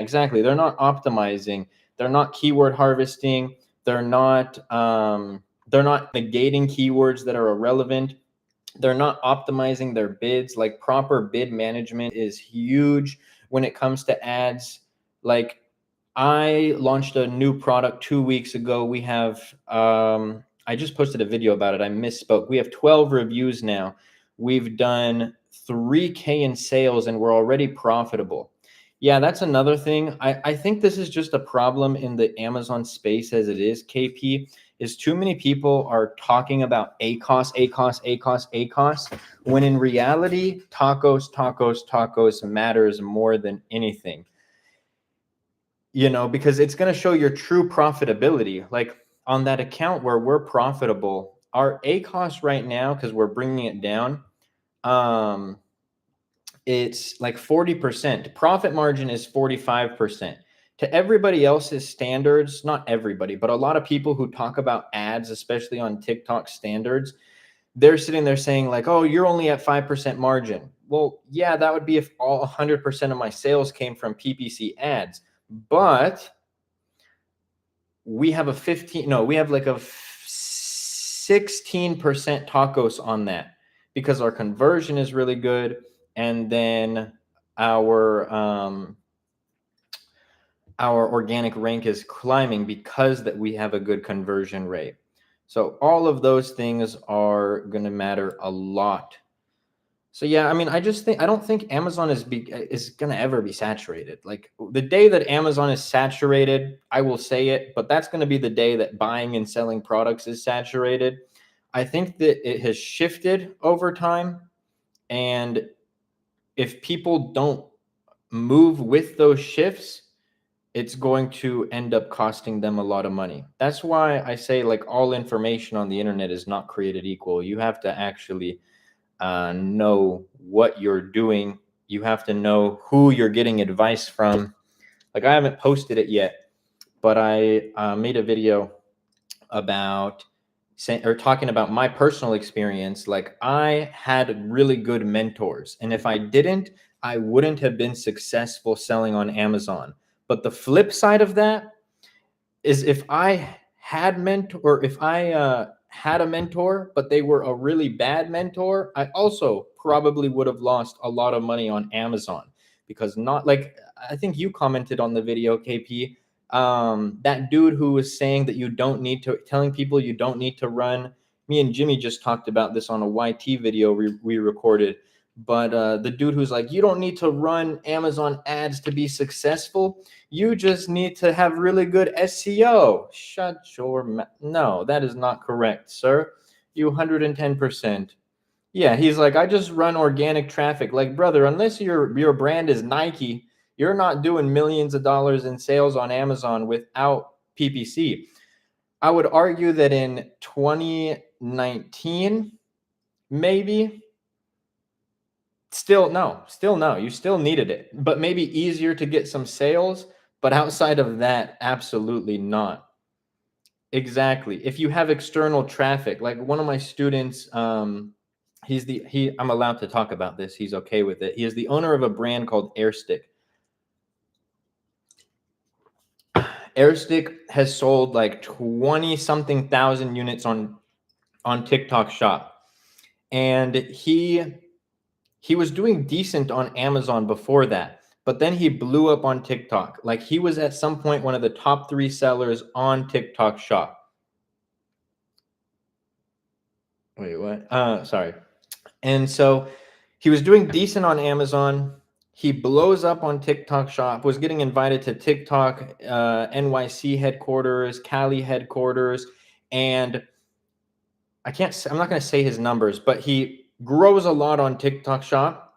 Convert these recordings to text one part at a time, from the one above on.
exactly. They're not optimizing. They're not keyword harvesting. They're not negating keywords that are irrelevant. They're not optimizing their bids. Like, proper bid management is huge when it comes to ads. Like, I launched a new product 2 weeks ago. We have, I just posted a video about it. I misspoke. We have 12 reviews now. We've done 3K in sales and we're already profitable. Yeah, that's another thing. I think this is just a problem in the Amazon space as it is, KP, is too many people are talking about ACOS, ACOS, ACOS, ACOS, when in reality, tacos matters more than anything. Because it's going to show your true profitability. Like, on that account where we're profitable, our ACOS right now, because we're bringing it down, it's like 40%. Profit margin is 45%. To everybody else's standards, not everybody, but a lot of people who talk about ads, especially on TikTok standards, they're sitting there saying like, oh, you're only at 5% margin. Well, yeah, that would be if all 100% of my sales came from PPC ads. But we have like a 16% tacos on that because our conversion is really good. And then our organic rank is climbing because that we have a good conversion rate. So all of those things are going to matter a lot. So yeah, I mean, I don't think Amazon is going to ever be saturated. Like, the day that Amazon is saturated, I will say it, but that's going to be the day that buying and selling products is saturated. I think that it has shifted over time, and if people don't move with those shifts, it's going to end up costing them a lot of money. That's why I say, like, all information on the internet is not created equal. You have to actually know what you're doing. You have to know who you're getting advice from. Like, I haven't posted it yet, but I made a video about talking about my personal experience. Like, I had really good mentors, and if I didn't, I wouldn't have been successful selling on Amazon. But the flip side of that is, if I had had a mentor, but they were a really bad mentor, I also probably would have lost a lot of money on Amazon. Because, not like, I think you commented on the video, KP, that dude who was saying that telling people you don't need to run. Me and Jimmy just talked about this on a YT video we recorded. But the dude who's like, you don't need to run Amazon ads to be successful. You just need to have really good SEO. Shut your mouth. No, that is not correct, sir. You 110%. Yeah, he's like, I just run organic traffic. Like, brother, unless your brand is Nike, you're not doing millions of dollars in sales on Amazon without PPC. I would argue that in 2019, maybe. Still no. You still needed it, but maybe easier to get some sales. But outside of that, absolutely not. Exactly. If you have external traffic, like one of my students, I'm allowed to talk about this. He's okay with it. He is the owner of a brand called Airstick. Airstick has sold like 20 something thousand units on TikTok Shop. And he was doing decent on Amazon before that, but then he blew up on TikTok. Like, he was at some point one of the top 3 sellers on TikTok Shop. Wait, what? Sorry. And so he was doing decent on Amazon. He blows up on TikTok Shop, was getting invited to TikTok NYC headquarters, Cali headquarters, and I'm not going to say his numbers, but he grows a lot on TikTok Shop.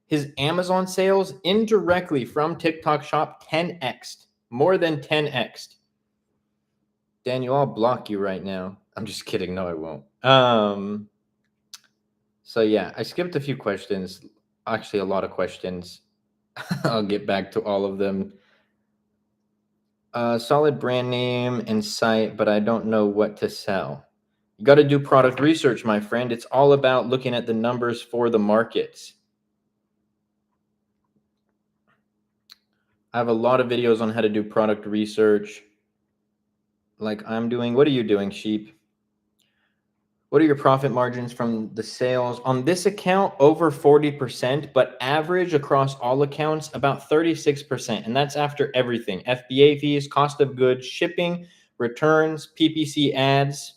His Amazon sales indirectly from TikTok Shop 10x'd, more than 10x'd. Daniel, I'll block you right now. I'm just kidding. No, I won't. So yeah, I skipped a few questions. Actually, a lot of questions. I'll get back to all of them. Solid brand name and site, but I don't know what to sell. You got to do product research, my friend. It's all about looking at the numbers for the markets. I have a lot of videos on how to do product research, like I'm doing. What are you doing, Sheep? What are your profit margins from the sales? On this account, over 40%, but average across all accounts, about 36%. And that's after everything: FBA fees, cost of goods, shipping, returns, PPC ads.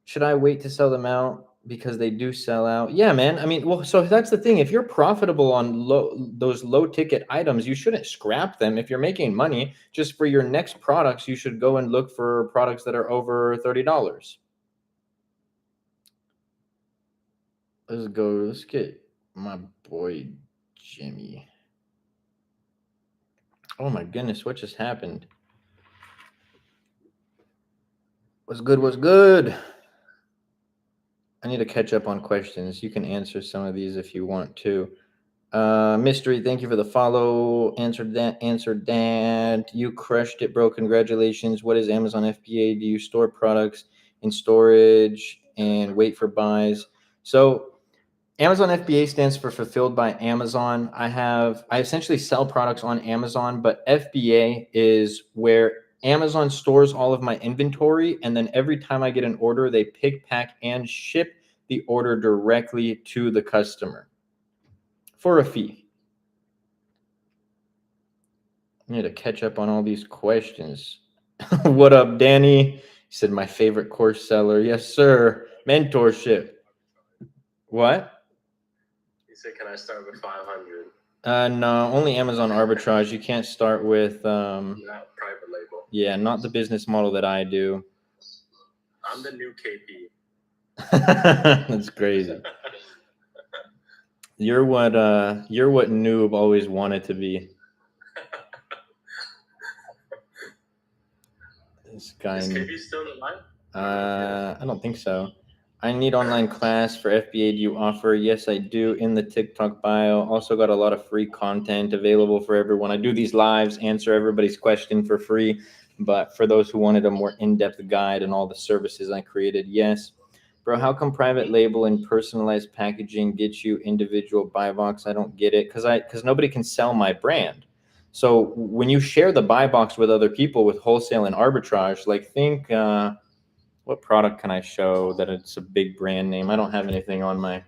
Should I wait to sell them out? Because they do sell out. Yeah, man. I mean, well, so that's the thing. If you're profitable on those low ticket items, you shouldn't scrap them. If you're making money, just for your next products, you should go and look for products that are over $30. Let's go. Let's get my boy Jimmy. Oh my goodness, what just happened? What's good? What's good? I need to catch up on questions. You can answer some of these if you want to. Mystery, thank you for the follow. Answered that. You crushed it, bro. Congratulations. What is Amazon FBA? Do you store products in storage and wait for buys? So Amazon FBA stands for Fulfilled by Amazon. I essentially sell products on Amazon, but FBA is where Amazon stores all of my inventory, and then every time I get an order, they pick, pack, and ship the order directly to the customer for a fee. I need to catch up on all these questions. What up, Danny? He said, my favorite course seller. Yes, sir. Mentorship. What? He said, can I start with 500? No, only Amazon arbitrage. You can't start with Not private label. Yeah, not the business model that I do. I'm the new KP. That's crazy. You're what Noob always wanted to be. This guy. Is KP still alive? I don't think so. I need online class for FBA. Do you offer? Yes, I do. In the TikTok bio. Also got a lot of free content available for everyone. I do these lives, answer everybody's question for free. But for those who wanted a more in-depth guide and all the services I created, yes. Bro, how come private label and personalized packaging get you individual buy box? I don't get it. Because nobody can sell my brand. So when you share the buy box with other people with wholesale and arbitrage, like think what product can I show that it's a big brand name? I don't have anything on my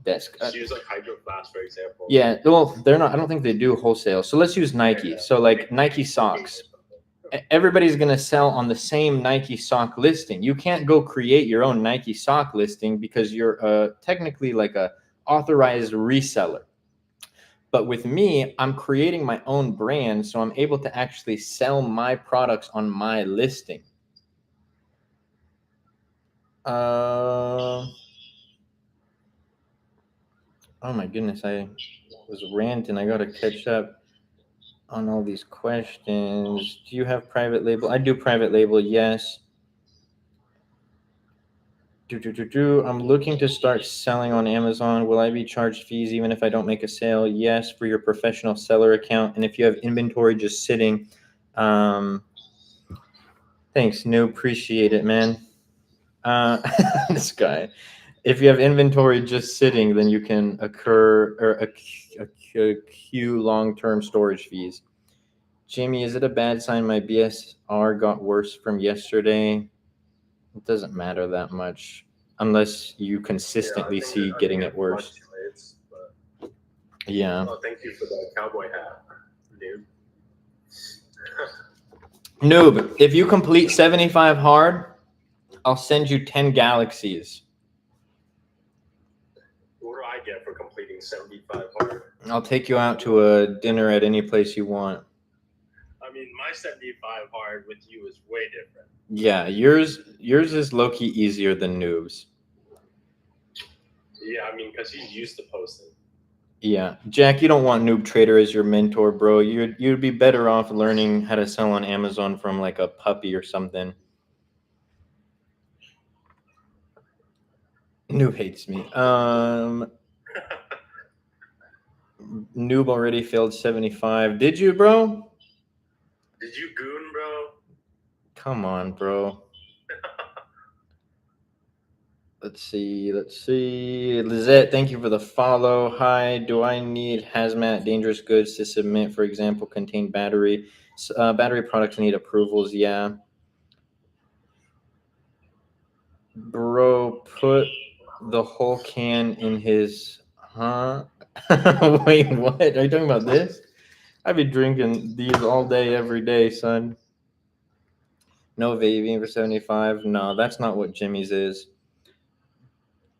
desk. Just use like Hydro Flask, for example. Yeah, well, they're not. I don't think they do wholesale. So let's use Nike. So like Nike socks. Everybody's gonna sell on the same Nike sock listing. You can't go create your own Nike sock listing because you're technically like a authorized reseller. But with me, I'm creating my own brand, so I'm able to actually sell my products on my listing. Oh my goodness, I was ranting. I gotta catch up on all these questions. Do you have private label? I do private label, yes. I'm looking to start selling on Amazon. Will I be charged fees even if I don't make a sale? Yes, for your professional seller account. And if you have inventory just sitting, thanks, no, appreciate it, man. This guy. If you have inventory just sitting, then you can accrue long-term storage fees. Jamie, is it a bad sign my BSR got worse from yesterday? It doesn't matter that much unless you consistently see getting it worse. Yeah. Oh, thank you for the cowboy hat, dude. Noob, if you complete 75 hard, I'll send you 10 galaxies. What do I get for completing 75 hard? I'll take you out to a dinner at any place you want. I mean, my 75 hard with you is way different. Yeah, yours is low-key easier than Noob's. Yeah, I mean, because he's used to posting. Yeah, Jack, you don't want Noob Trader as your mentor, bro. You'd be better off learning how to sell on Amazon from like a puppy or something. Noob hates me. Noob already failed 75. Did you, bro? Did you goon, bro? Come on, bro. Let's see. Lizette, thank you for the follow. Hi, do I need hazmat dangerous goods to submit? For example, contain battery. Battery products need approvals. Yeah. Bro, put the whole can in his. Huh? Wait, what? Are you talking about this? I be drinking these all day, every day, son. No vaping for 75. No, that's not what Jimmy's is.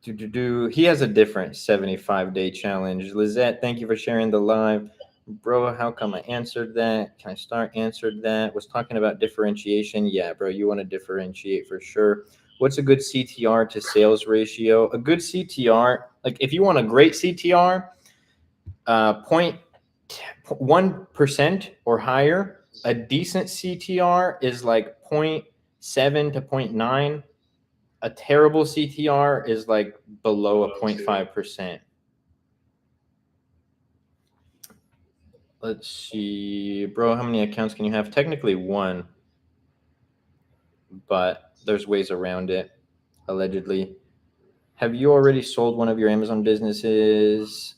He has a different 75-day challenge. Lizette, thank you for sharing the live. Bro, how come I answered that? Can I start? Answered that. Was talking about differentiation. Yeah, bro, you want to differentiate for sure. What's a good CTR to sales ratio? A good CTR, like if you want a great CTR, 0.1% or higher. A decent CTR is like 0.7 to 0.9. A terrible CTR is like below a 0.5%. Let's see, bro, how many accounts can you have? Technically one, but there's ways around it, allegedly. Have you already sold one of your Amazon businesses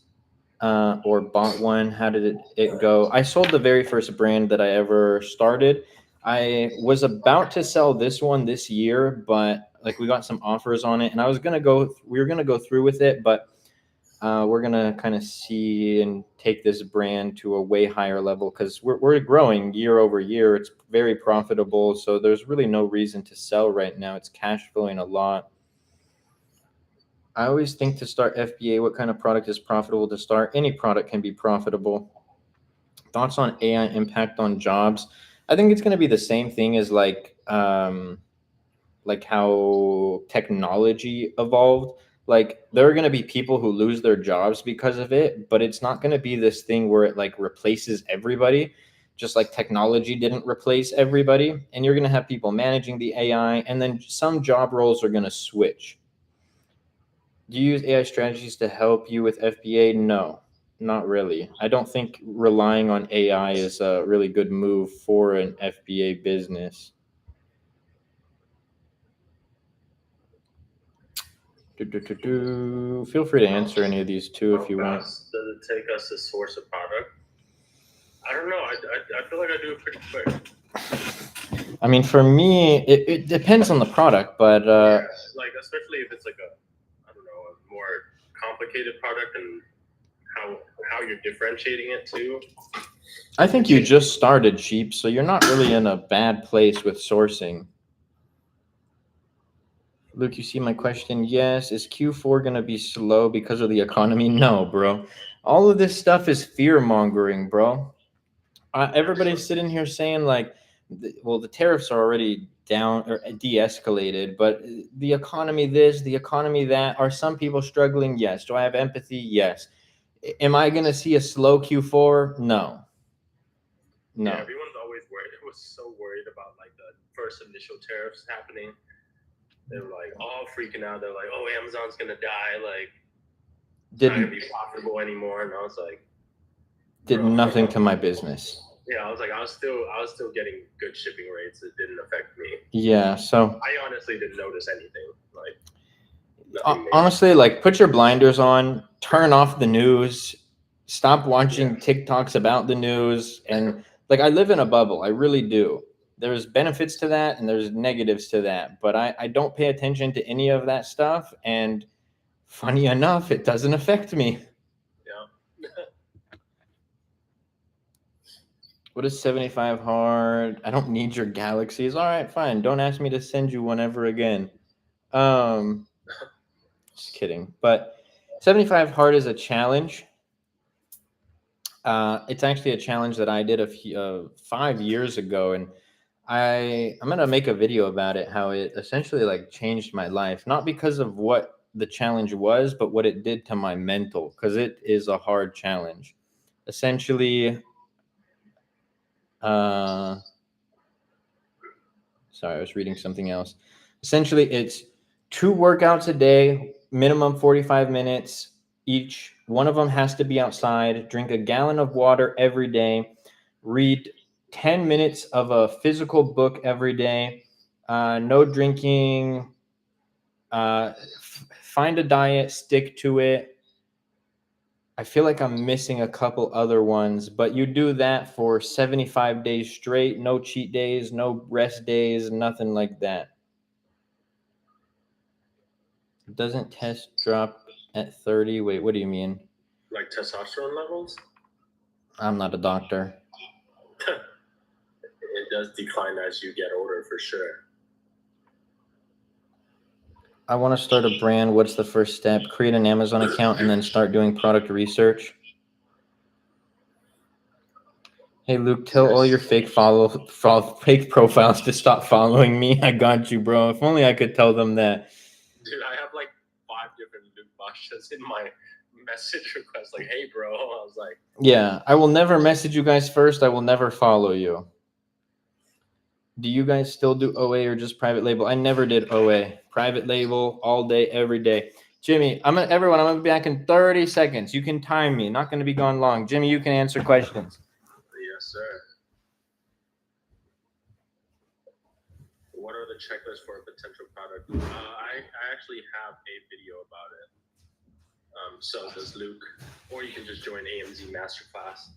or bought one? How did it go? I sold the very first brand that I ever started. I was about to sell this one this year, but like we got some offers on it, and we were gonna go through with it, but we're gonna kind of see and take this brand to a way higher level because we're growing year over year. It's very profitable, so there's really no reason to sell right now. It's cash flowing a lot. I always think to start FBA, what kind of product is profitable to start? Any product can be profitable. Thoughts on AI impact on jobs? I think it's going to be the same thing as like how technology evolved. Like there are going to be people who lose their jobs because of it, but it's not going to be this thing where it like replaces everybody, just like technology didn't replace everybody. And you're going to have people managing the AI, and then some job roles are going to switch. Do you use AI strategies to help you with FBA? No, not really. I don't think relying on AI is a really good move for an FBA business. Feel free to answer any of these too if you want. Does it take us to source a product? I don't know. I feel like I do it pretty quick. I mean, for me, it depends on the product, but yeah, like especially if it's like I don't know, a more complicated product and how you're differentiating it too. I think you just started cheap, so you're not really in a bad place with sourcing. Luke, you see my question? Yes. Is Q4 going to be slow because of the economy? No, bro. All of this stuff is fear mongering, bro. Everybody's sitting here saying like, well, the tariffs are already down or de-escalated, but the economy this, the economy that. Are some people struggling? Yes. Do I have empathy? Yes. Am I going to see a slow Q4? No. No. Yeah, everyone's always worried. It was so worried about like the first initial tariffs happening. They were like all freaking out. They're like, "Oh, Amazon's gonna die. Like, it's not gonna be profitable anymore." And I was like, did nothing to my business. Yeah, I was like, I was still getting good shipping rates. It didn't affect me. Yeah, so I honestly didn't notice anything. Like, honestly, like put your blinders on, turn off the news, stop watching TikToks about the news, and like I live in a bubble. I really do. There's benefits to that and there's negatives to that, but I don't pay attention to any of that stuff. And funny enough, it doesn't affect me. Yeah. What is 75 hard? I don't need your galaxies. All right, fine. Don't ask me to send you one ever again. Just kidding. But 75 hard is a challenge. It's actually a challenge that I did 5 years ago, and I'm gonna make a video about it. How it essentially like changed my life, not because of what the challenge was, but what it did to my mental. Because it is a hard challenge. Essentially, sorry, I was reading something else. Essentially, it's 2 workouts a day, minimum 45 minutes each. One of them has to be outside. Drink a gallon of water every day. Read 10 minutes of a physical book every day. No drinking Find a diet, stick to it. I feel like I'm missing a couple other ones, but you do that for 75 days straight, no cheat days, no rest days, nothing like that. Doesn't test drop at 30? Wait, what do you mean? Like testosterone levels? I'm not a doctor. It does decline as you get older, for sure. I want to start a brand. What's the first step? Create an Amazon account and then start doing product research. Hey, Luke, tell all your fake fake profiles to stop following me. I got you, bro. If only I could tell them that. Dude, I have like 5 different Luke Bashas in my message request. Like, hey, bro. I was like, yeah, I will never message you guys first. I will never follow you. Do you guys still do OA or just private label? I never did OA. Private label all day, every day. Jimmy, everyone, I'm going to be back in 30 seconds. You can time me. Not going to be gone long. Jimmy, you can answer questions. yes, sir. What are the checklists for a potential product? I actually have a video about it. So does Luke, or you can just join AMZ Masterclass.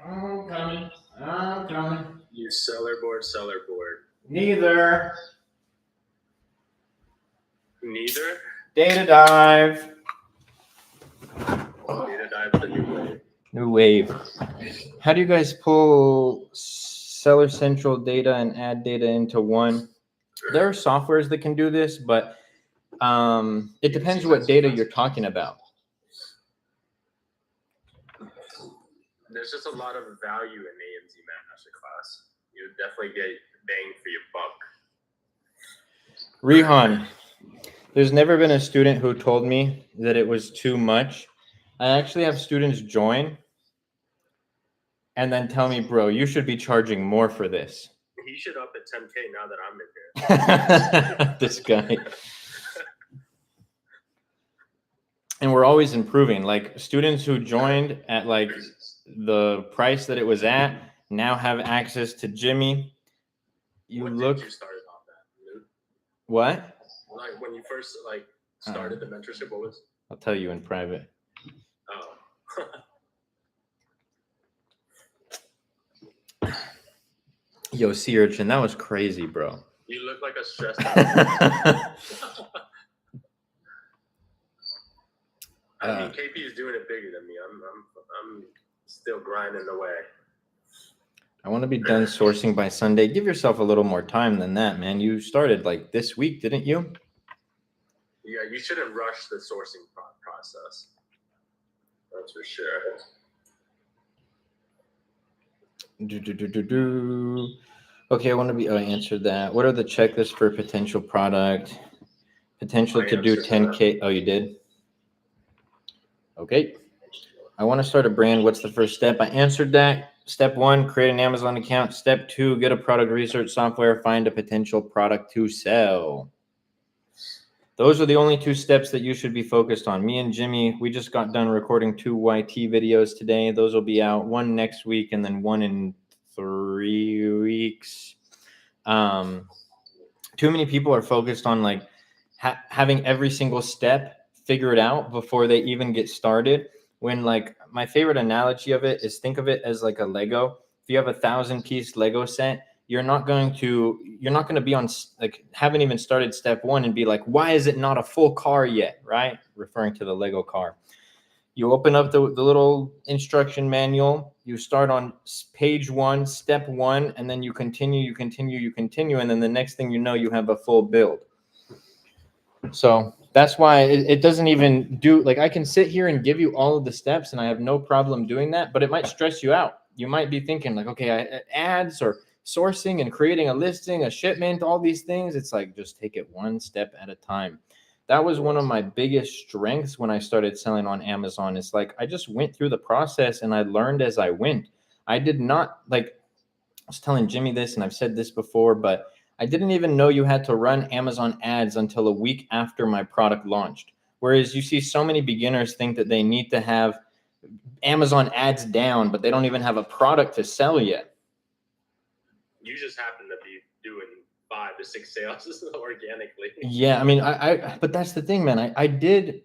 I'm coming. Use seller board. Neither. Data dive. Data dive the new wave. New wave. How do you guys pull Seller Central data and add data into one? There are softwares that can do this, but it depends what data you're talking about. There's just a lot of value in AMZ Masterclass. You definitely get bang for your buck. Rihan, there's never been a student who told me that it was too much. I actually have students join and then tell me, bro, you should be charging more for this. He should up at 10K now that I'm in here. This guy. And we're always improving. Like students who joined at like the price that it was at now have access to Jimmy. What did you started off at, Luke? What? Like when you first like started the mentorship, what was? I'll tell you in private. Oh. Yo, sea urchin, that was crazy, bro. You look like a stressed out. I mean, KP is doing it bigger than me. I'm still grinding away. I want to be done sourcing by Sunday. Give yourself a little more time than that, man. You started like this week, didn't you? Yeah, you shouldn't rush the sourcing process. That's for sure. Okay, I want to be. Oh, I answered that. What are the checklists for potential product? Potential to do 10K. Oh, you did? Okay. I want to start a brand. What's the first step? I answered that. Step 1, create an Amazon account. Step 2, get a product research software. Find a potential product to sell. Those are the only 2 steps that you should be focused on. Me and Jimmy, we just got done recording 2 YT videos today. Those will be out, one next week and then one in 3 weeks. Too many people are focused on like having every single step figured out before they even get started. When like my favorite analogy of it is think of it as like a Lego. If you have 1,000-piece Lego set, you're not going to be on like haven't even started step 1 and be like, why is it not a full car yet? Right? Referring to the Lego car. You open up the little instruction manual, you start on page 1, step 1, and then you continue. And then the next thing you know, you have a full build. So that's why it doesn't even do, like I can sit here and give you all of the steps and I have no problem doing that, but it might stress you out. You might be thinking like, okay, ads or sourcing and creating a listing, a shipment, all these things. It's like, just take it one step at a time. That was one of my biggest strengths when I started selling on Amazon. It's like, I just went through the process and I learned as I went. I did not like, I was telling Jimmy this and I've said this before, but I didn't even know you had to run Amazon ads until a week after my product launched. Whereas you see so many beginners think that they need to have Amazon ads down, but they don't even have a product to sell yet. You just happen to be doing 5 to 6 sales organically. Yeah, I mean, but that's the thing, man. I did,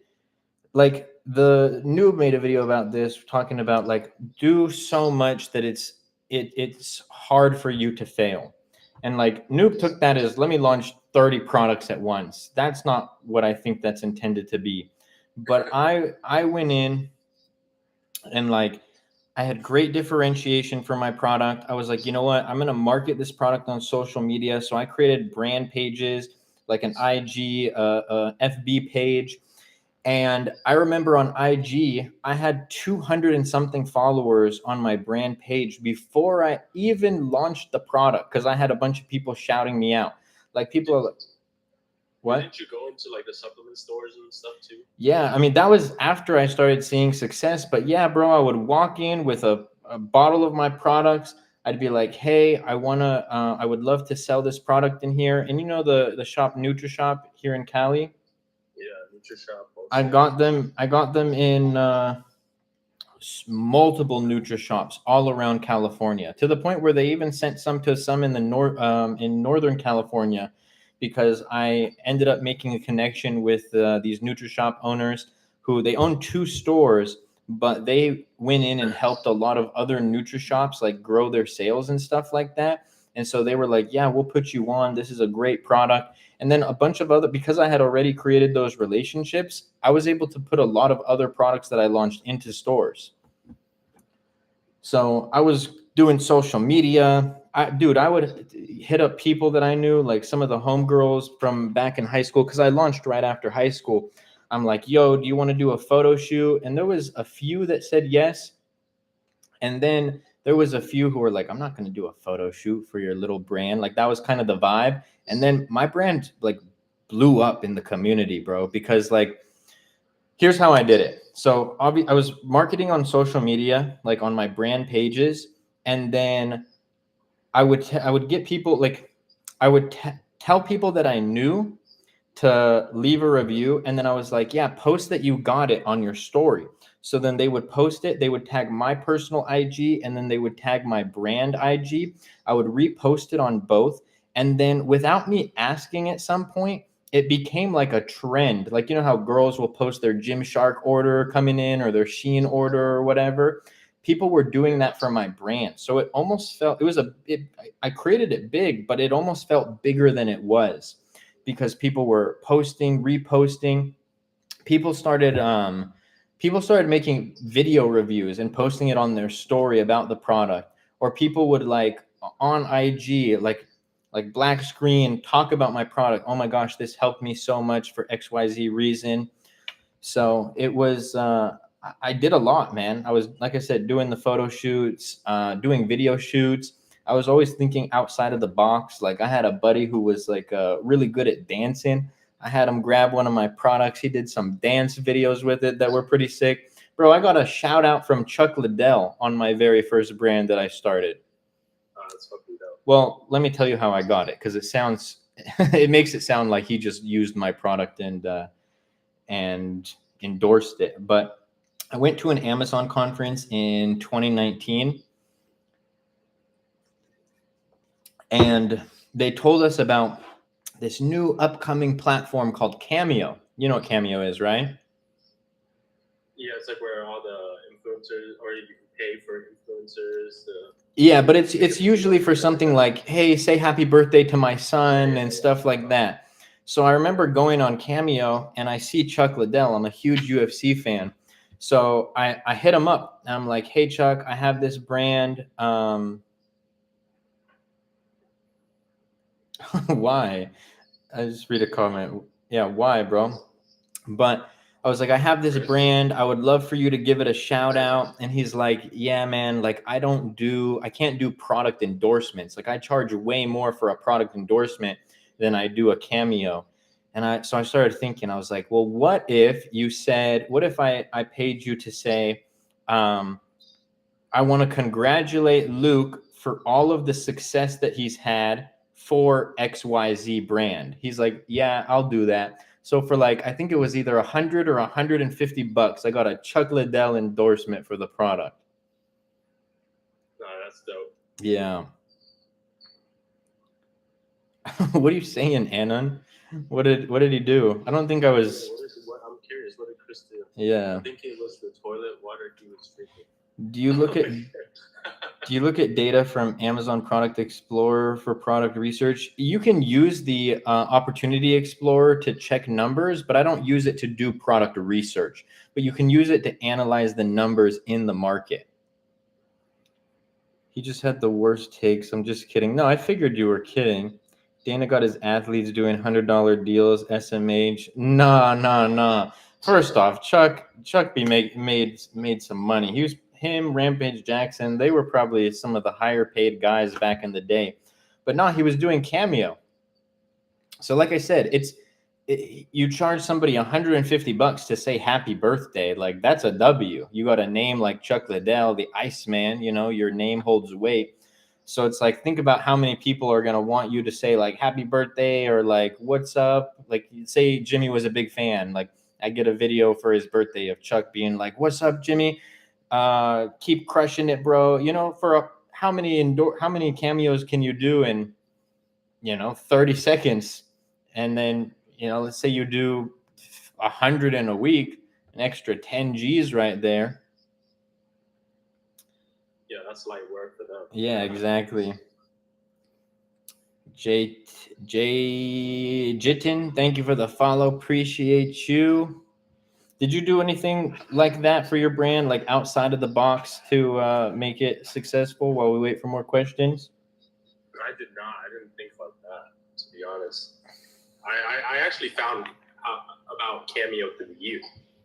like, the Noob made a video about this, talking about like do so much that it's hard for you to fail. And like Noob took that as, let me launch 30 products at once. That's not what I think that's intended to be. But I went in and like I had great differentiation for my product. I was like, you know what? I'm going to market this product on social media. So I created brand pages, like an IG, FB page. And I remember on IG, I had 200 and something followers on my brand page before I even launched the product, because I had a bunch of people shouting me out. Like, people are like, what? Did you go into like the supplement stores and stuff too? Yeah, I mean, that was after I started seeing success. But yeah, bro, I would walk in with a bottle of my products. I'd be like, hey, I would love to sell this product in here. And you know the shop NutriShop here in Cali? Yeah, NutriShop. I got them in multiple NutriShops all around California, to the point where they even sent some to some in the in Northern California, because I ended up making a connection with these NutriShop owners who, they own 2 stores, but they went in and helped a lot of other NutriShops like grow their sales and stuff like that. And so they were like, yeah, we'll put you on. This is a great product. And then a bunch of other, because I had already created those relationships, I was able to put a lot of other products that I launched into stores. So I was doing social media. I would hit up people that I knew, like some of the homegirls from back in high school, because I launched right after high school. I'm like, yo, do you want to do a photo shoot? And there was a few that said yes. And then there was a few who were like, I'm not going to do a photo shoot for your little brand. Like, that was kind of the vibe. And then my brand like blew up in the community, bro, because like, here's how I did it. So I was marketing on social media, like on my brand pages. And then I would get people, like, I would tell people that I knew to leave a review. And then I was like, yeah, post that you got it on your story. So then they would post it, they would tag my personal IG, and then they would tag my brand IG. I would repost it on both. And then without me asking, at some point, it became like a trend. Like, you know how girls will post their Gymshark order coming in, or their Shein order or whatever? People were doing that for my brand. So it almost felt, I created it big, but it almost felt bigger than it was, because people were posting, reposting. People started making video reviews and posting it on their story about the product. Or people would, like, on IG, like black screen, talk about my product. Oh my gosh, this helped me so much for XYZ reason. So it was I did a lot, man. I was, like I said, doing the photo shoots, doing video shoots. I was always thinking outside of the box. Like, I had a buddy who was like really good at dancing. I had him grab one of my products. He did some dance videos with it that were pretty sick. Bro, I got a shout out from Chuck Liddell on my very first brand that I started. That's fucking dope. Well, let me tell you how I got it, because it makes it sound like he just used my product and endorsed it. But I went to an Amazon conference in 2019, and they told us about this new upcoming platform called Cameo. You know what Cameo is, right? Yeah, it's like where all the influencers, or you can pay for influencers to... Yeah, but it's usually for something like, hey, say happy birthday to my son and stuff like that. So I remember going on Cameo, and I see Chuck Liddell. I'm a huge UFC fan. So I hit him up. I'm like, hey, Chuck, I have this brand. Why? I just read a comment. Yeah, why, bro? But I was like, I have this brand. I would love for you to give it a shout out. And he's like, yeah, man, like, I can't do product endorsements. Like, I charge way more for a product endorsement than I do a Cameo. And so I started thinking, I was like, well, what if I paid you to say, I want to congratulate Luke for all of the success that he's had for XYZ brand. He's like, yeah, I'll do that. So for like, I think it was either 100 or $150, I got a Chuck Liddell endorsement for the product. No, that's dope. Yeah. What are you saying, Anon? What did he do? I don't think I was. I'm curious. What did Chris do? Yeah. I think it was the toilet water he was drinking. Do you look at data from Amazon Product Explorer for product research? You can use the Opportunity Explorer to check numbers, but I don't use it to do product research. But you can use it to analyze the numbers in the market. He just had the worst takes. I'm just kidding. No, I figured you were kidding. Dana got his athletes doing $100 deals. SMH. Nah. First off, Chuck made some money. Him, Rampage Jackson. They were probably some of the higher paid guys back in the day. But no, he was doing Cameo. So like I said, you charge somebody $150 to say happy birthday. Like, that's a W. You got a name like Chuck Liddell, the Iceman, your name holds weight. So it's like, think about how many people are going to want you to say like happy birthday or like what's up. Like, say Jimmy was a big fan. Like, I get a video for his birthday of Chuck being like, what's up, Jimmy? Keep crushing it, bro. How many cameos can you do in 30 seconds? And then, let's say you do 100 in a week, an extra 10 G's right there. Yeah, that's light work for them. Yeah, exactly. Jitin, thank you for the follow. Appreciate you. Did you do anything like that for your brand, like outside of the box to make it successful while we wait for more questions? I did not. I didn't think like that, to be honest. I actually found out about Cameo through you.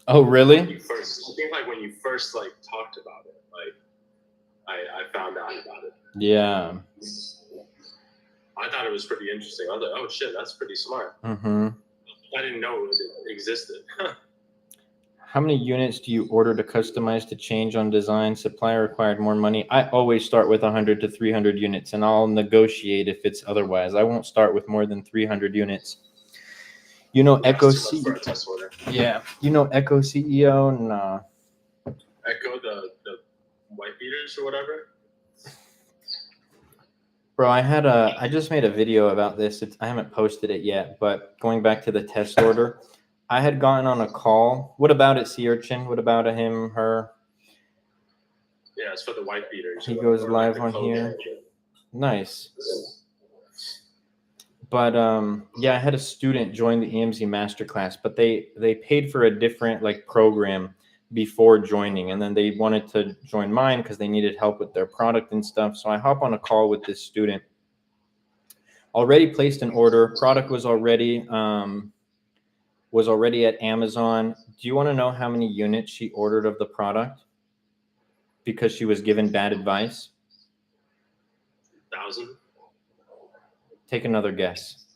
Oh, really? I think like when you first like talked about it, like I found out about it. Yeah. I thought it was pretty interesting. I was like, oh shit, that's pretty smart. Mm-hmm. I didn't know it existed. How many units do you order to customize to change on design? Supplier required more money. I always start with 100 to 300 units, and I'll negotiate if it's otherwise. I won't start with more than 300 units. Echo CEO. Yeah. Echo CEO? Nah. Echo, the white beaters or whatever? Bro, I just made a video about this. I haven't posted it yet, but going back to the test order, I had gotten on a call. What about it, Sea Urchin? What about him, her? Yeah, it's for the white beaters. He goes live on here. Nice. But yeah, I had a student join the EMZ Masterclass, but they paid for a different like program before joining, and then they wanted to join mine because they needed help with their product and stuff. So I hop on a call with this student. Already placed an order. Product was already at Amazon. Do you want to know how many units she ordered of the product because she was given bad advice? 1,000. Take another guess.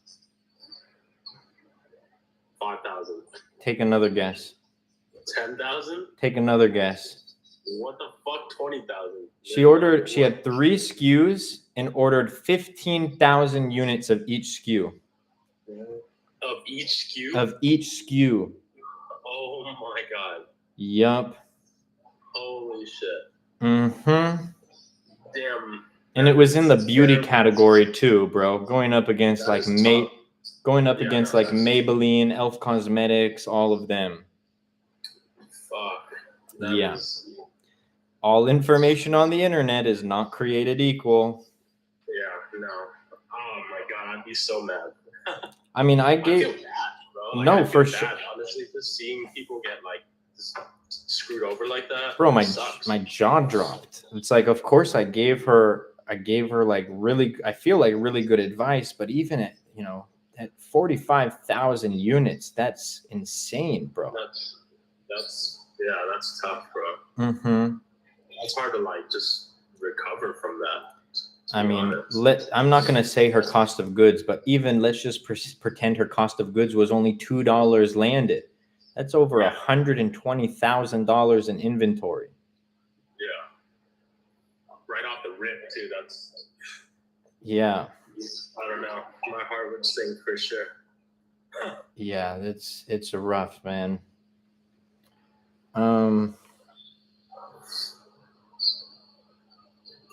5,000. Take another guess. 10,000. Take another guess. What the fuck? 20,000. She had 3 SKUs and ordered 15,000 units of each SKU. Of each SKU? Of each SKU. Oh my god. Yup. Holy shit. Mm-hmm. Damn. And it was in the beauty category too, bro. Going up against like Maybelline, Elf Cosmetics, all of them. Fuck. Yeah. All information on the internet is not created equal. Yeah, no. Oh my god, I'd be so mad. I mean, I feel bad, bro. No, for sure. Honestly, just seeing people get like screwed over like that, bro, my jaw dropped. It's like, of course, I gave her like I feel like really good advice, but even at at 45,000 units, that's insane, bro. That's tough, bro. Mm-hmm. It's hard to like just recover from that. I mean, I'm not going to say her cost of goods, but even let's just pretend her cost of goods was only $2 landed. That's over $120,000 in inventory. Yeah. Right off the rip, too. That's. Yeah. I don't know. My heart would sink for sure. Yeah, it's rough, man. Um,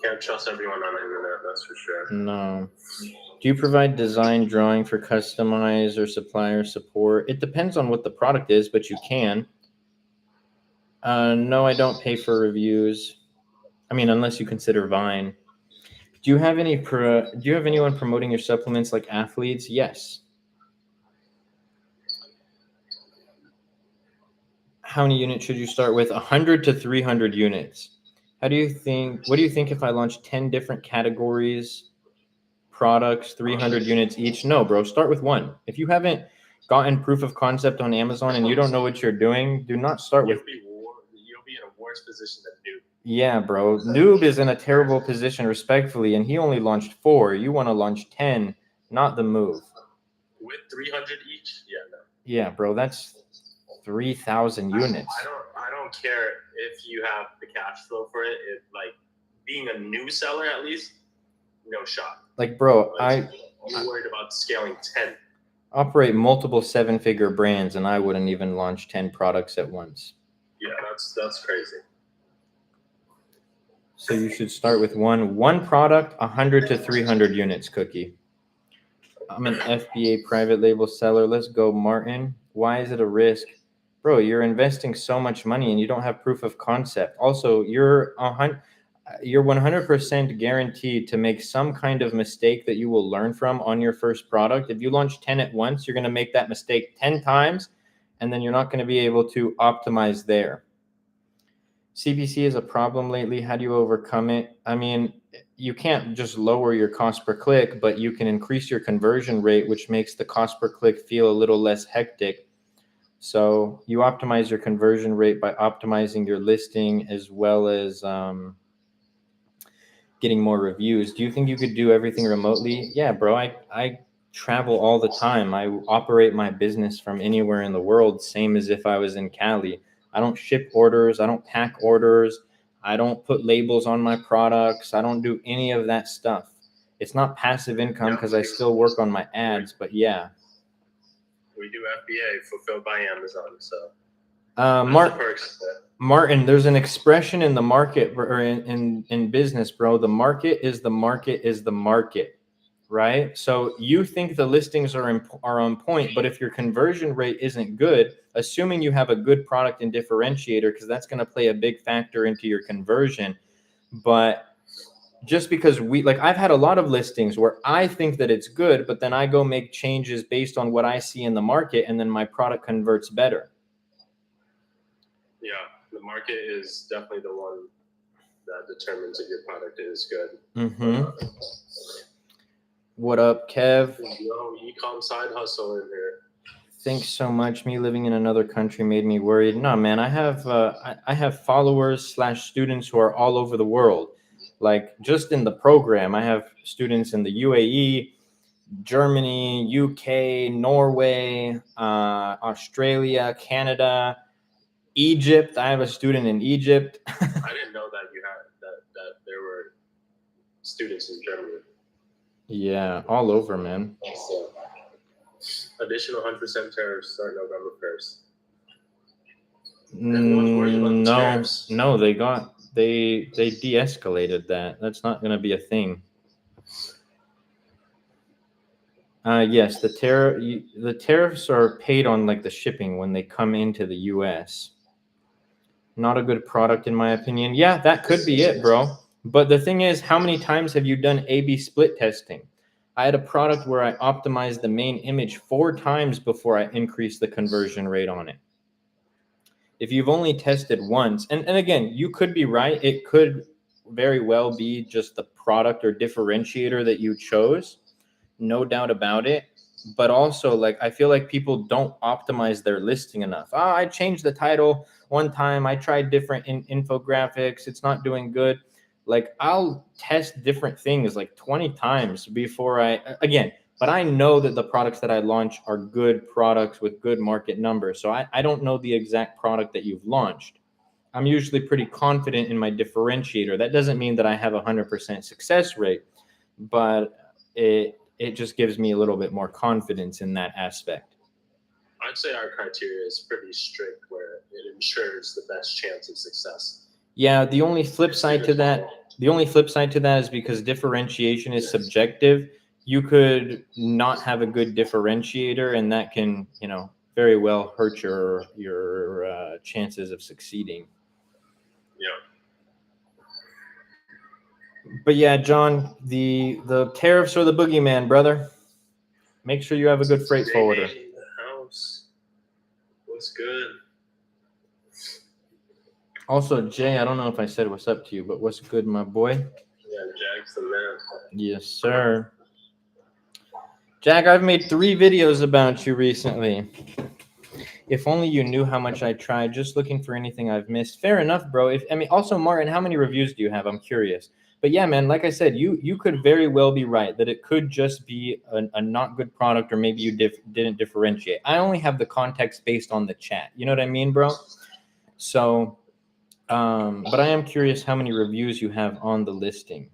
Can't trust everyone on the internet, that's for sure. no. Do you provide design, drawing for customize or supplier support? It depends on what the product is, but you can. No, I don't pay for reviews. I mean, unless you consider Vine. Do you have anyone promoting your supplements like athletes? Yes. How many units should you start with? 100 to 300 units. What do you think if I launch 10 different categories, products, 300 units each? No, bro, start with one. If you haven't gotten proof of concept on Amazon and you don't know what you're doing, do not start with. You'll be in a worse position than Noob. Yeah, bro. Noob is in a terrible position, respectfully, and he only launched 4. You want to launch 10, not the move. With 300 each? Yeah, no. Yeah, bro, that's 3,000 units. I don't care if you have the cash flow for it. Like being a new seller, at least, no shot. Like, bro, you're worried about scaling 10. Operate multiple 7-figure brands, and I wouldn't even launch 10 products at once. Yeah, that's crazy. So you should start with one product, 100 to 300 units, Cookie. I'm an FBA private label seller. Let's go, Martin. Why is it a risk? Bro, you're investing so much money and you don't have proof of concept. Also, you're 100% guaranteed to make some kind of mistake that you will learn from on your first product. If you launch 10 at once, you're going to make that mistake 10 times, and then you're not going to be able to optimize there. CPC is a problem lately. How do you overcome it? I mean, you can't just lower your cost per click, but you can increase your conversion rate, which makes the cost per click feel a little less hectic. So you optimize your conversion rate by optimizing your listing as well as getting more reviews. Do you think you could do everything remotely? Yeah, bro. I travel all the time. I operate my business from anywhere in the world, same as if I was in Cali. I don't ship orders. I don't pack orders. I don't put labels on my products. I don't do any of that stuff. It's not passive income because I still work on my ads, but yeah. We do FBA, fulfilled by Amazon. So Martin, there's an expression in the market or in business, bro. The market is the market is the market, right? So you think the listings are on point, but if your conversion rate isn't good, assuming you have a good product and differentiator, because that's going to play a big factor into your conversion. But just because I've had a lot of listings where I think that it's good, but then I go make changes based on what I see in the market, and then my product converts better. Yeah, the market is definitely the one that determines if your product is good. Mm-hmm. What up, Kev? Yo, e-com side hustle in here. Thanks so much. Me living in another country made me worried. No, man, I have followers / students who are all over the world. Like just in the program, I have students in the UAE, Germany, UK, Norway, Australia, Canada, Egypt. I have a student in Egypt. I didn't know that you had that there were students in Germany. Yeah, all over, man. So, additional 100% tariffs start November 1st. No, they de-escalated that. That's not going to be a thing. Yes, the tariffs are paid on like the shipping when they come into the US. Not a good product in my opinion. Yeah, that could be it, bro. But the thing is, how many times have you done A/B split testing? I had a product where I optimized the main image 4 times before I increased the conversion rate on it. If you've only tested once, and again, you could be right. It could very well be just the product or differentiator that you chose. No doubt about it. But also, like, I feel like people don't optimize their listing enough. I changed the title one time. I tried different infographics. It's not doing good. Like, I'll test different things like 20 times before but I know that the products that I launch are good products with good market numbers. So I don't know the exact product that you've launched. I'm usually pretty confident in my differentiator. That doesn't mean that I have 100% success rate, but it just gives me a little bit more confidence in that aspect. I'd say our criteria is pretty strict, where it ensures the best chance of success. Yeah, the only flip side to that is because differentiation is subjective. You could not have a good differentiator, and that can, very well hurt your chances of succeeding. Yeah. But yeah, John, the tariffs are the boogeyman, brother. Make sure you have a good freight forwarder. House. What's good? Also, Jay, I don't know if I said what's up to you, but what's good, my boy? Yeah, Jack's the man. Yes, sir. Jack, I've made 3 videos about you recently. If only you knew how much I tried, just looking for anything I've missed. Fair enough, bro. Also, Martin, how many reviews do you have? I'm curious. But yeah, man, like I said, you could very well be right that it could just be a not good product, or maybe you didn't differentiate. I only have the context based on the chat. You know what I mean, bro? So, but I am curious how many reviews you have on the listing.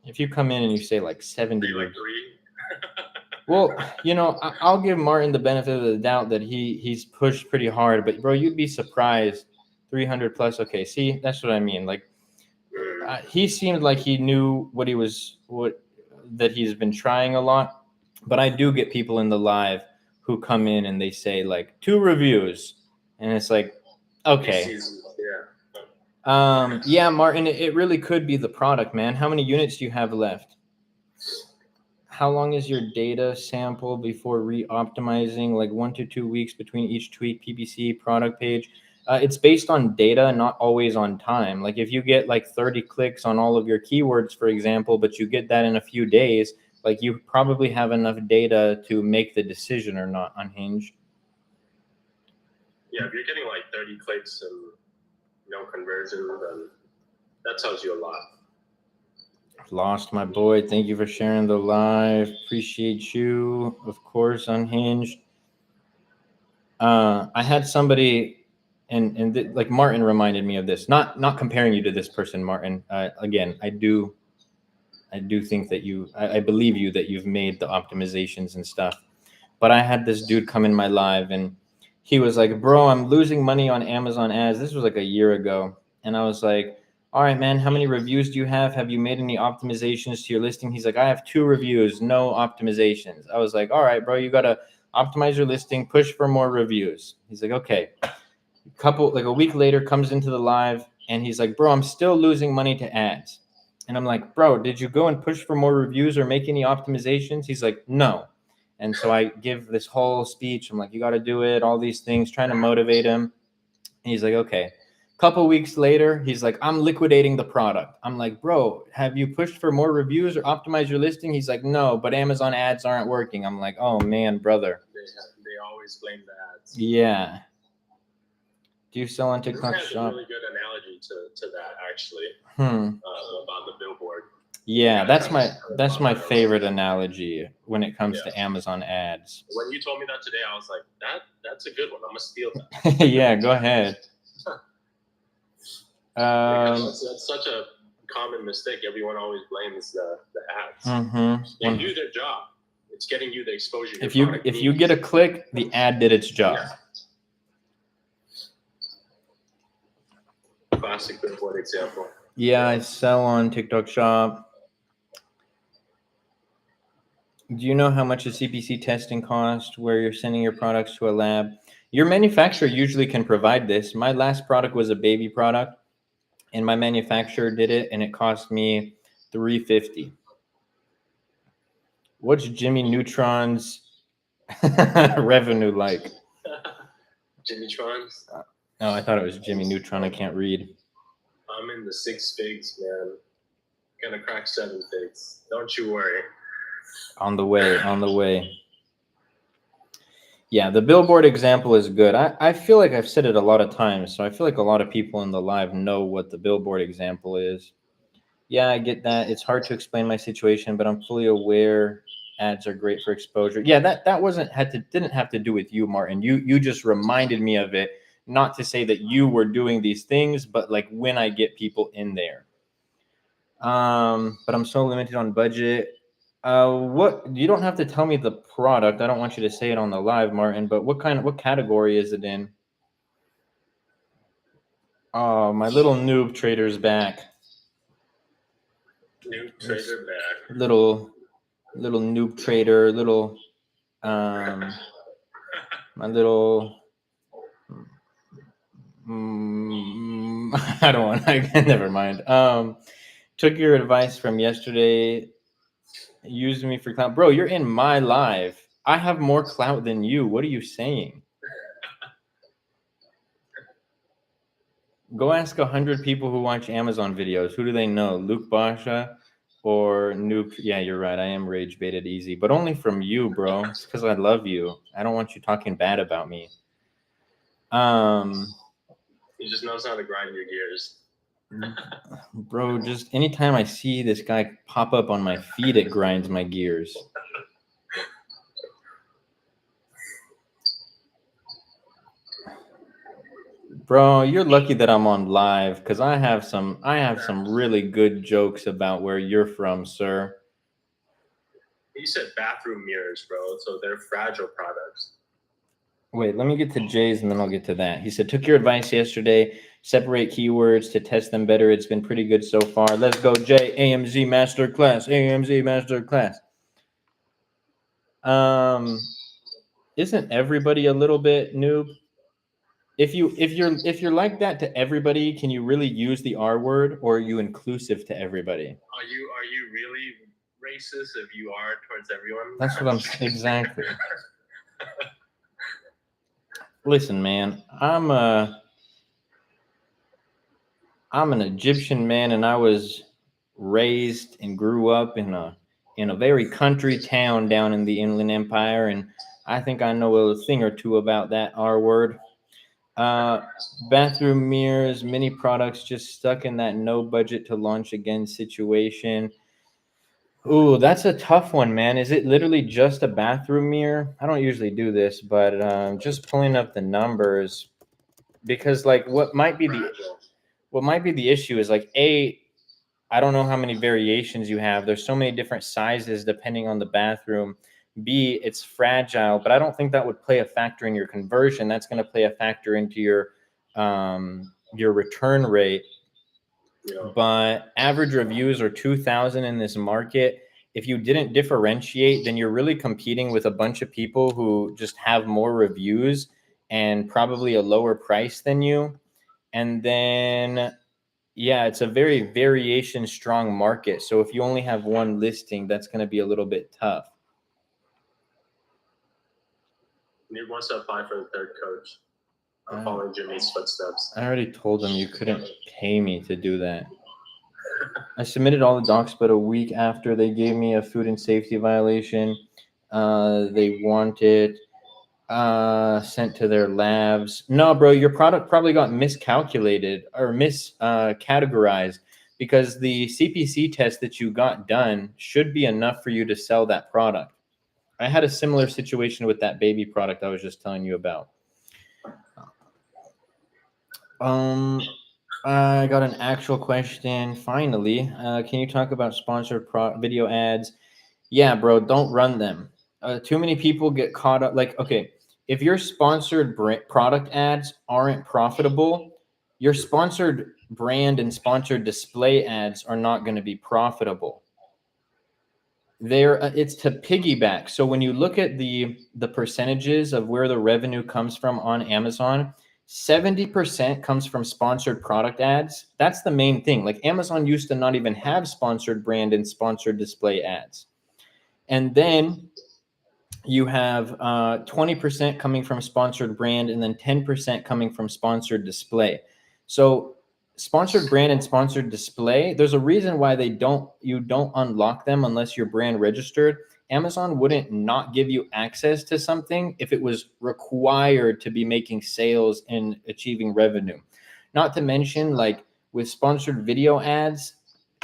If you come in and you say like 70, like 3. Well, I'll give Martin the benefit of the doubt that he's pushed pretty hard, but bro, you'd be surprised. 300 plus. Okay, see, that's what I mean. Like, he seemed like he knew what that he's been trying a lot. But I do get people in the live who come in and they say like 2 reviews, and it's like, okay. Yeah, Martin, it really could be the product, man. How many units do you have left? How long is your data sample before re-optimizing? Like 1 to 2 weeks between each tweet, PPC, product page. It's based on data, not always on time. Like if you get like 30 clicks on all of your keywords, for example, but you get that in a few days, like you probably have enough data to make the decision or not on Hinge. Yeah, if you're getting like 30 clicks and no conversion, then that tells you a lot. Lost, my boy. Thank you for sharing the live. Appreciate you. Of course, Unhinged. I had somebody, and like Martin reminded me of this. Not comparing you to this person, Martin. Again, I do think that I believe you that you've made the optimizations and stuff. But I had this dude come in my live, and he was like, "Bro, I'm losing money on Amazon ads." This was like a year ago, and I was like, "All right, man, how many reviews do you have? Have you made any optimizations to your listing?" He's like, "I have 2 reviews, no optimizations." I was like, "All right, bro, you gotta optimize your listing, push for more reviews." He's like, "Okay." A week later, comes into the live, and he's like, "Bro, I'm still losing money to ads." And I'm like, "Bro, did you go and push for more reviews or make any optimizations?" He's like, "No." And so I give this whole speech. I'm like, "You got to do it," all these things, trying to motivate him. And he's like, "Okay." Couple weeks later, he's like, "I'm liquidating the product." I'm like, "Bro, have you pushed for more reviews or optimized your listing?" He's like, "No, but Amazon ads aren't working." I'm like, "Oh man, brother." They always blame the ads. Yeah. Do you sell on TikTok That's Shop? a really good analogy to that, actually. About the billboard. Yeah, that's my favorite analogy when it comes to Amazon ads. When you told me that today, I was like, that's a good one. I'm gonna steal that. Yeah, go ahead. That's such a common mistake. Everyone always blames the ads. Mm-hmm. They do their job. It's getting you the exposure. If you get a click, the ad did its job. Yeah. Classic billboard example. Yeah, I sell on TikTok Shop. Do you know how much a CPC testing costs where you're sending your products to a lab? Your manufacturer usually can provide this. My last product was a baby product, and my manufacturer did it, and it cost me $350. What's Jimmy Neutron's revenue like? Jimmy Tron's? Oh, I thought it was Jimmy Neutron. I can't read. I'm in the 6 figs, man. Gonna crack 7 figs. Don't you worry. On the way. Yeah, the billboard example is good. I feel like I've said it a lot of times, so I feel like a lot of people in the live know what the billboard example is. Yeah, I get that. It's hard to explain my situation, but I'm fully aware ads are great for exposure. Yeah, that didn't have to do with you, Martin. You just reminded me of it. Not to say that you were doing these things, but like when I get people in there. But I'm so limited on budget. What, you don't have to tell me the product. I don't want you to say it on the live, Martin, but what category is it in? Oh, my little noob trader's back. Noob trader back. Little noob trader, my little I don't want never mind. Took your advice from yesterday, used me for clout. Bro, you're in my live. I have more clout than you. What are you saying? Go ask 100 people who watch Amazon videos. Who do they know? Luke Basha or Noob? Yeah, you're right. I am rage baited easy, but only from you, bro. It's because I love you. I don't want you talking bad about me. He just knows how to grind your gears. Bro, just anytime I see this guy pop up on my feed, it grinds my gears. Bro, you're lucky that I'm on live because I have some really good jokes about where you're from, sir. You said bathroom mirrors, bro, so they're fragile products. Wait, let me get to Jay's and then I'll get to that. He said, took your advice yesterday, separate keywords to test them better. It's been pretty good so far. Let's go, Jay. AMZ Masterclass. AMZ Masterclass. Isn't everybody a little bit noob? If you're like that to everybody, can you really use the R word, or are you inclusive to everybody? Are you really racist if you are towards everyone? That's what I'm exactly. Listen, man, I'm an Egyptian man, and I was raised and grew up in a very country town down in the Inland Empire, and I think I know a thing or two about that R word. Bathroom mirrors, mini products, just stuck in that no budget to launch again situation. Ooh, that's a tough one, man. Is it literally just a bathroom mirror? I don't usually do this, but just pulling up the numbers, because like what might be the issue is like, I don't know how many variations you have. There's so many different sizes depending on the bathroom. B, it's fragile, but I don't think that would play a factor in your conversion. That's going to play a factor into your return rate. Yeah. But average reviews are 2,000 in this market. If you didn't differentiate, then you're really competing with a bunch of people who just have more reviews and probably a lower price than you. And then, yeah, it's a very variation strong market. So if you only have one listing, that's going to be a little bit tough. Nick wants to apply for the third coach. I'm following Jimmy's footsteps. I already told them you couldn't pay me to do that. I submitted all the docs, but a week after they gave me a food and safety violation. They want it sent to their labs. No, bro, your product probably got miscalculated or miscategorized, because the CPC test that you got done should be enough for you to sell that product. I had a similar situation with that baby product I was just telling you about. I got an actual question finally. Can you talk about sponsored video ads? Yeah, bro, don't run them. Too many people get caught up. Like, okay, if your sponsored product ads aren't profitable, your sponsored brand and sponsored display ads are not going to be profitable. It's to piggyback. So when you look at the percentages of where the revenue comes from on Amazon, 70% comes from sponsored product ads. That's the main thing. Like, Amazon used to not even have sponsored brand and sponsored display ads. And then you have 20% coming from sponsored brand, and then 10% coming from sponsored display. So sponsored brand and sponsored display, there's a reason why you don't unlock them unless you're brand registered. Amazon wouldn't not give you access to something if it was required to be making sales and achieving revenue. Not to mention, like with sponsored video ads,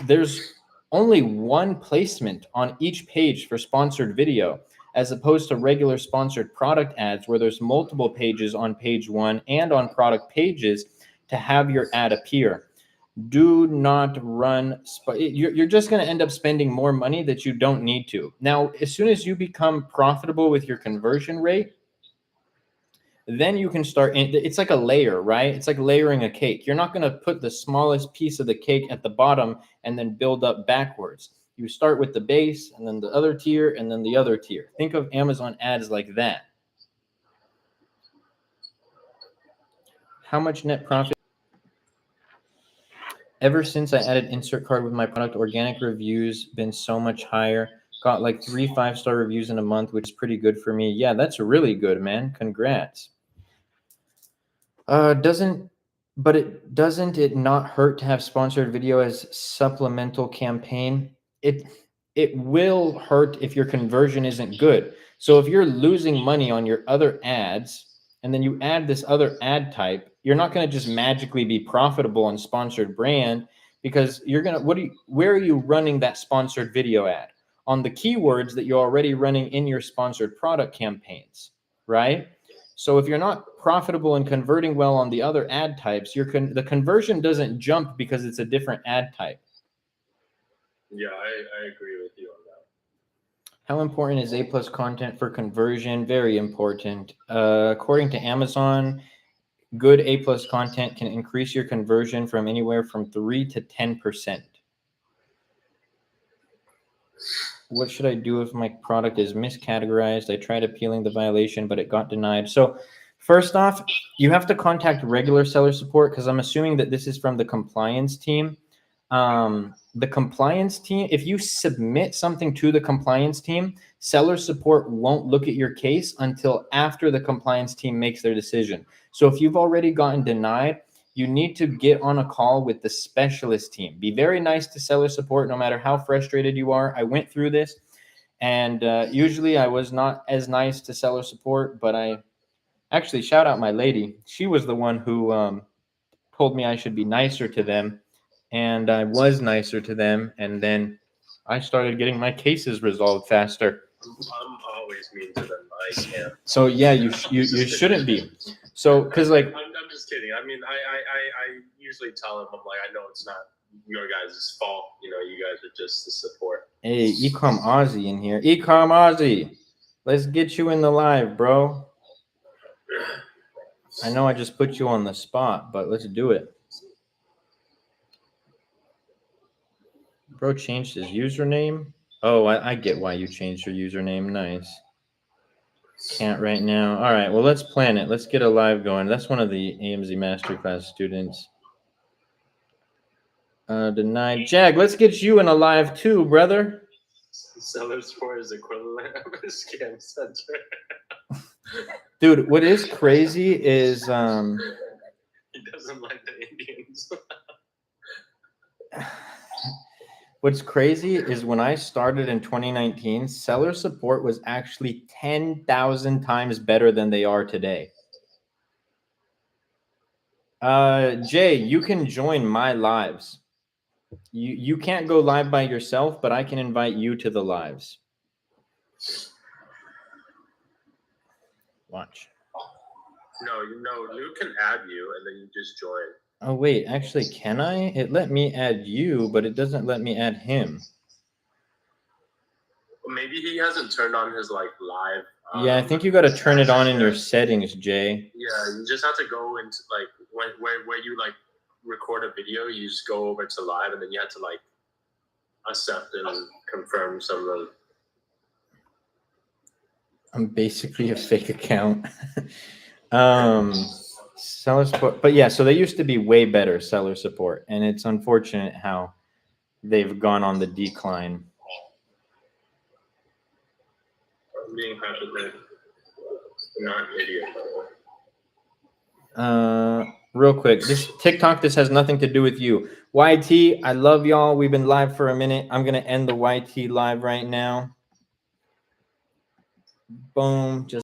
there's only one placement on each page for sponsored video, as opposed to regular sponsored product ads where there's multiple pages on page one and on product pages to have your ad appear. Do not run. You're just going to end up spending more money that you don't need to. Now, as soon as you become profitable with your conversion rate, then you can start. It's like a layer, right? It's like layering a cake. You're not going to put the smallest piece of the cake at the bottom and then build up backwards. You start with the base and then the other tier and then the other tier. Think of Amazon ads like that. How much net profit? Ever since I added insert card with my product, organic reviews been so much higher. Got like 3 5-star reviews in a month, which is pretty good for me. Yeah, that's really good, man. Congrats. Doesn't it not hurt to have sponsored video as supplemental campaign? It will hurt if your conversion isn't good. So if you're losing money on your other ads and then you add this other ad type, you're not going to just magically be profitable on sponsored brand, because you're going to where are you running that sponsored video ad? On the keywords that you're already running in your sponsored product campaigns, right? So if you're not profitable and converting well on the other ad types, the conversion doesn't jump because it's a different ad type. Yeah, I agree with you on that. How important is A+ content for conversion? Very important. According to Amazon, good A+ content can increase your conversion from anywhere from 3 to 10%. What should I do if my product is miscategorized? I tried appealing the violation, but it got denied. So first off, you have to contact regular seller support, because I'm assuming that this is from the compliance team. The compliance team, if you submit something to the compliance team, seller support won't look at your case until after the compliance team makes their decision. So if you've already gotten denied, you need to get on a call with the specialist team. Be very nice to seller support, no matter how frustrated you are. I went through this, and usually I was not as nice to seller support, but I actually shout out my lady. She was the one who told me I should be nicer to them, and I was nicer to them, and then I started getting my cases resolved faster. I'm always mean to them. I can't. So yeah, you shouldn't be. So because like I'm just kidding. I mean, I usually tell them, I'm like, I know it's not your guys' fault. You know, you guys are just the support. Hey, Ecom Aussie in here. Ecom Aussie, let's get you in the live, bro. I know I just put you on the spot, but let's do it. Bro changed his username. Oh, I get why you changed your username. Nice. Can't right now. All right, well, let's plan it. Let's get a live going. That's one of the AMZ Masterclass students. Denied. Jag, let's get you in a live too, brother. Seller support is equivalent of a scam center. Dude, what is crazy is he doesn't like the Indians. What's crazy is when I started in 2019, seller support was actually 10,000 times better than they are today. Jay, you can join my lives. You can't go live by yourself, but I can invite you to the lives. Watch. No, Luke can add you and then you just join. Oh, wait, actually, can I? It let me add you, but it doesn't let me add him. Well, maybe he hasn't turned on his like live. Yeah, I think you got to turn it on in your settings, Jay. Yeah, you just have to go into like where you like record a video, you just go over to live, and then you have to like accept and confirm some of the. I'm basically a fake account. Seller support, but yeah, so they used to be way better, seller support, and it's unfortunate how they've gone on the decline. I'm being passionate, not an idiot. Real quick, this TikTok, this has nothing to do with you. YT, I love y'all. We've been live for a minute. I'm gonna end the YT live right now. Boom. Just